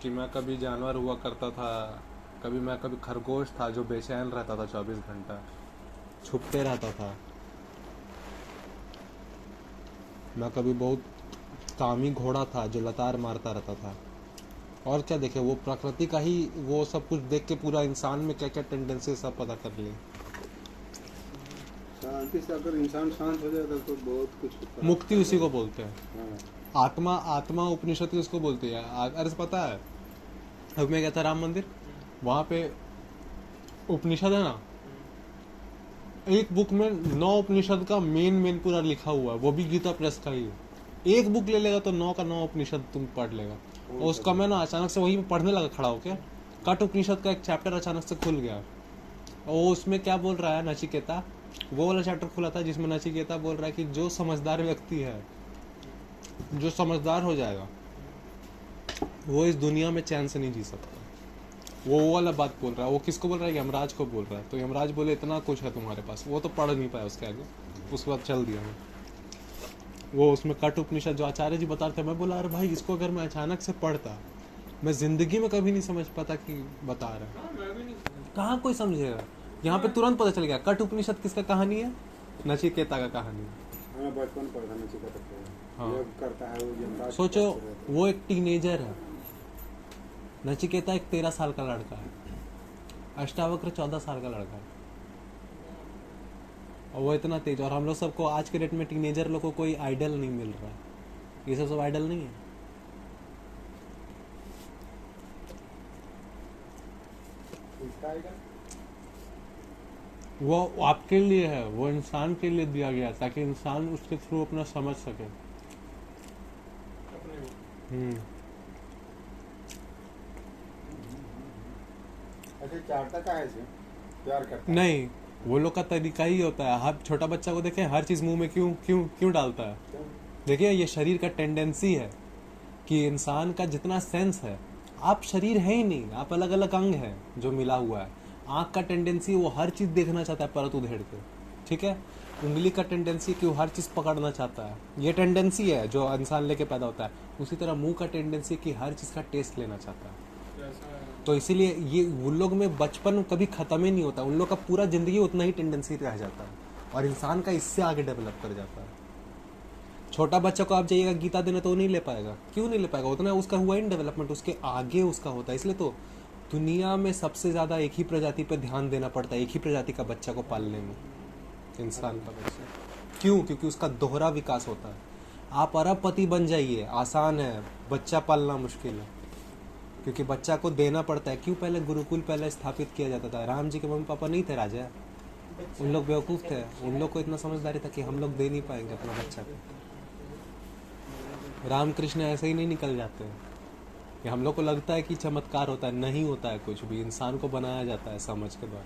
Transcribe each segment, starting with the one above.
कि मैं कभी जानवर हुआ करता था, कभी खरगोश था जो बेचैन रहता था 24 घंटा, छुपते रहता था। मैं कभी बहुत कामी घोड़ा था जो लतार मारता रहता था। और क्या देखे, वो प्रकृति का ही वो सब कुछ देख के पूरा इंसान में क्या क्या टेंडेंसी सब पता कर लिए। शांति से अगर इंसान शांत हो जाए तो बहुत कुछ मुक्ति उसी को बोलते हैं। हाँ। आत्मा उपनिषद की उसको बोलती है। अरे पता है, अब मैं गया था राम मंदिर, वहां पे उपनिषद है ना, एक बुक में 9 उपनिषद का मेन पूरा लिखा हुआ है, वो भी गीता प्रेस का ही है। एक बुक ले लेगा तो 9 का 9 उपनिषद तुम पढ़ लेगा। और उसका मैं ना अचानक से वही पढ़ने लगा खड़ा होके, कट उपनिषद का एक चैप्टर अचानक से खुल गया। और उसमें क्या बोल रहा है नचिकेता, वो वाला चैप्टर खुला था जिसमें नचिकेता बोल रहा है कि जो समझदार व्यक्ति है, जो समझदार हो जाएगा, वो इस दुनिया में चैन से नहीं जी सकता। वो वाला बात बोल रहा है। वो किसको बोल रहा है? यमराज को बोल रहा है। तो यमराज बोले इतना कुछ है तुम्हारे पास, वो तो पढ़ नहीं पाया उसके आगे, उसके बाद चल दिया मैं। वो उसमें कट उपनिषद जो आचार्य जी बता रहे थे, मैं बोला अरे भाई इसको अगर मैं अचानक से पढ़ता, मैं जिंदगी में कभी नहीं समझ पाता कि बता रहा है। कहाँ कोई समझेगा? यहाँ पे तुरंत पता चल गया कट उपनिषद किसका कहानी है, नचिकेता का कहानी है। बचपन पढ़ा नचिकेता हाँ। करता है वो यमराज। सोचो, वो एक टीनेजर है, नचिकेता एक 13 साल का लड़का है, अष्टावक्र 14 साल का लड़का है, और वो इतना तेज। और हम लोग सबको आज के डेट में टीनेजर लोग को कोई आइडल नहीं मिल रहा है। ये सब आइडल नहीं है। वो आपके लिए है, वो इंसान के लिए दिया गया ताकि इंसान उसके थ्रू अपना समझ सके। चारता का है प्यार करता है। नहीं, वो लोग का तरीका ही होता है। हर छोटा बच्चा को देखे, हर चीज मुंह में क्यों क्यों क्यों डालता है? देखिए, ये शरीर का टेंडेंसी है कि इंसान का जितना सेंस है, आप शरीर है ही नहीं, आप अलग अलग अंग है जो मिला हुआ है। आंख का टेंडेंसी वो हर चीज देखना चाहता है परत उधेड़ के, ठीक है। उंगली का टेंडेंसी कि वो हर चीज पकड़ना चाहता है, ये टेंडेंसी है जो इंसान लेके पैदा होता है। उसी तरह मुंह का टेंडेंसी कि हर चीज का टेस्ट लेना चाहता है। तो इसीलिए ये उन लोग में बचपन कभी खत्म ही नहीं होता, उन लोग का पूरा जिंदगी उतना ही टेंडेंसी रह जाता है, और इंसान का इससे आगे डेवलप कर जाता है। छोटा बच्चा को आप जाइएगा गीता देने तो वो नहीं ले पाएगा। क्यों नहीं ले पाएगा? उतना उसका हुआ ही नहीं डेवलपमेंट, उसके आगे उसका होता है। इसलिए तो दुनिया में सबसे ज्यादा एक ही प्रजाति पे ध्यान देना पड़ता है, एक ही प्रजाति का बच्चा को पालने में, इंसान का बच्चा। क्यों? क्योंकि उसका दोहरा विकास होता है। आप अरबपति बन जाइए, आसान है, बच्चा पालना मुश्किल है, क्योंकि बच्चा को देना पड़ता है। क्यों? पहले गुरुकुल पहले स्थापित किया जाता था। राम जी के मम्मी पापा नहीं थे राजा, उन लोग बेवकूफ थे, उन लोग को इतना समझदारी था कि हम लोग दे नहीं पाएंगे अपना बच्चा को। रामकृष्ण ऐसे ही नहीं निकल जाते हैं कि हम लोग को लगता है कि चमत्कार होता है, नहीं होता है कुछ भी। इंसान को बनाया जाता है समझ के द्वारा।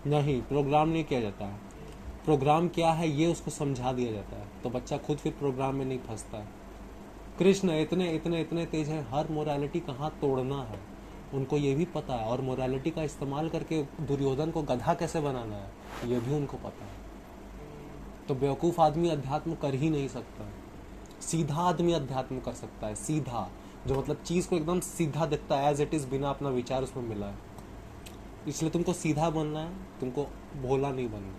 नहीं, प्रोग्राम नहीं किया जाता है। प्रोग्राम क्या है ये उसको समझा दिया जाता है, तो बच्चा खुद फिर प्रोग्राम में नहीं फंसता है। कृष्ण इतने इतने इतने तेज हैं, हर मोरालिटी कहाँ तोड़ना है उनको ये भी पता है, और मोरालिटी का इस्तेमाल करके दुर्योधन को गधा कैसे बनाना है ये भी उनको पता है। तो बेवकूफ़ आदमी अध्यात्म कर ही नहीं सकता। सीधा आदमी अध्यात्म कर सकता है, सीधा, जो मतलब चीज़ को एकदम सीधा देखता है एज इट इज़, बिना अपना विचार उसमें मिला है। इसलिए तुमको सीधा बनना है, तुमको भोला नहीं बनना।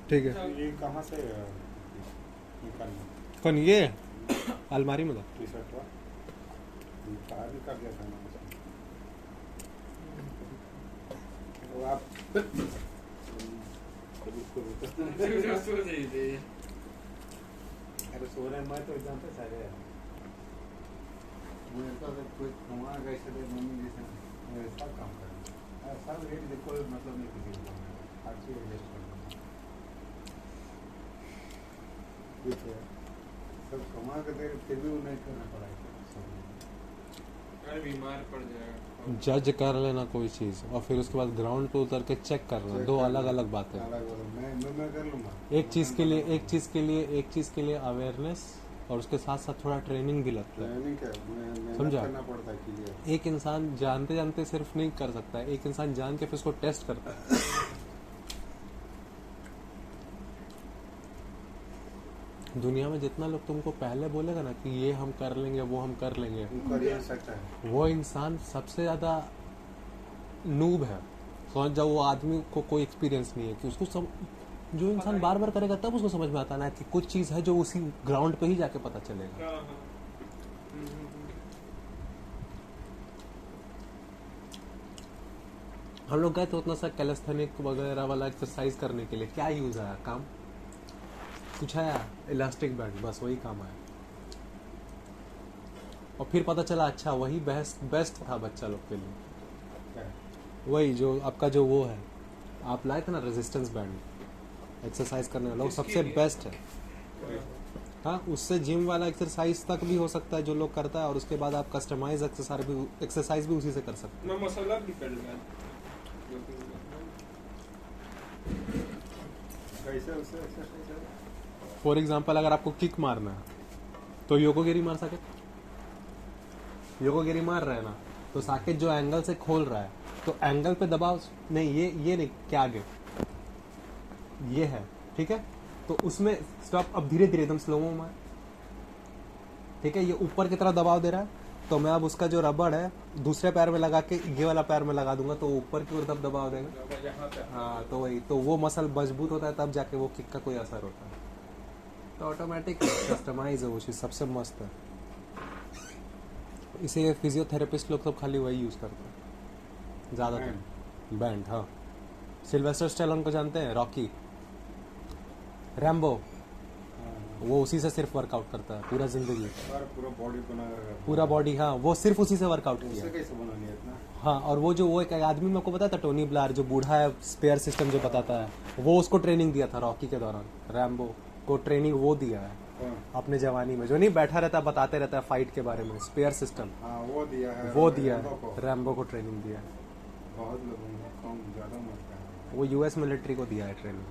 ठीक है। ये कहाँ से निकालना? कौन? ये अलमारी में था। टी-शर्ट बाहर निकाल दिया था ना। तो आप अरे सो रहे मैं तो एकदम पे सारे मुझे तो कोई कमा गए से मम्मी जैसे सब काम कर सब रेट देखो, मतलब नहीं किसी को हर चीज एडजस्ट करना कुछ है, सब कमा के दे फिर भी नहीं करना पड़ा। बीमार पड़ जाएगा। जज कर लेना कोई चीज़ और फिर उसके बाद ग्राउंड पे उतर के चेक करना, दो अलग अलग बातें। मैं कर लूँगा। एक चीज़ के लिए अवेयरनेस और उसके साथ साथ थोड़ा ट्रेनिंग भी लगता है। समझा? करना पड़ता है कि एक इंसान जानते जानते सिर्फ नहीं कर सकता है, एक इंसान जान के फिर उसको टेस्ट करता है। दुनिया में जितना लोग तुमको पहले बोलेगा ना कि ये हम कर लेंगे वो हम कर लेंगे, वो कर ही नहीं सकता है। वो इंसान सबसे ज़्यादा नूब है। समझ जाओ, वो आदमी को कोई एक्सपीरियंस नहीं है कि उसको जो इंसान बार बार करेगा तब उसको समझ में आता ना कि कुछ चीज़ है जो उसी ग्राउंड पे ही जाके पता चलेगा। हाँ, हाँ। हम लोग गए थे उतना सा कैलिस्थेनिक वगैरह वाला एक्सरसाइज करने के लिए, क्या यूज़ आया काम? कुछ आया? इलास्टिक बैंड, बस वही काम आया। और फिर पता चला अच्छा वही बेस्ट था बच्चा लोग के लिए। क्या है? वही जो आपका जो वो है, आप लाए थे ना रेजिस्टेंस बैंड एक्सरसाइज करने वाला, वो सबसे किसके लिए? बेस्ट है। हाँ, उससे जिम वाला एक्सरसाइज तक भी हो सकता है जो लोग करता है, और उसके बाद आप कस्टमाइज एक्सरसाइज भी उसी से कर सकते मैं मसाला भी कर लूँगा। कैसे उसे एक्सरसाइज है? हैं। फॉर एग्जाम्पल अगर आपको किक मारना है तो योकोगिरी मार सके, योकोगिरी मार रहे हैं ना, तो साकेत जो एंगल से खोल रहा है तो एंगल पे दबाव नहीं, ये नहीं, क्या आगे ये है, ठीक है, तो उसमें स्टॉप, अब धीरे धीरे एकदम स्लो में मार, ठीक है, ये ऊपर की तरफ दबाव दे रहा है, तो मैं अब उसका जो रबड़ है दूसरे पैर में लगा के ये वाला पैर में लगा दूंगा तो वो ऊपर की ओर तब दबाव देगा। यहाँ पे हाँ, तो वही, तो वो मसल मजबूत होता है, तब जाके वो किक का कोई असर होता है। तो ऑटोमेटिक कस्टमाइज है वो चीज़, सबसे मस्त है। इसे फिजियोथेरेपिस्ट लोग सब खाली वही यूज़ करते हैं ज़्यादातर, बैंड। हाँ, सिल्वेस्टर स्टेलोन को जानते हैं, रॉकी, रैम्बो, हाँ, वो उसी से सिर्फ वर्कआउट करता है पूरा जिंदगी, और पूरा बॉडी बना कर रखा। पूरा बॉडी। हाँ, वो सिर्फ उसी से वर्कआउट किया। उसे कैसे बना लिया इतना? हाँ, और वो जो वो एक आदमी मेरे को पता था, टोनी ब्लार, जो बूढ़ा है, स्पेयर सिस्टम जो बताता है, वो उसको ट्रेनिंग दिया था रॉकी के दौरान। रैम्बो को ट्रेनिंग वो दिया है कौन? अपने जवानी में, जो नहीं बैठा रहता है बताते रहता है फाइट के बारे में, स्पेयर सिस्टम हाँ, वो दिया है। वो दिया रैम्बो है, को। रैम्बो को ट्रेनिंग दिया है। बहुत लोगों को कम ज़्यादा मत है। वो यूएस मिलिट्री को दिया है ट्रेनिंग।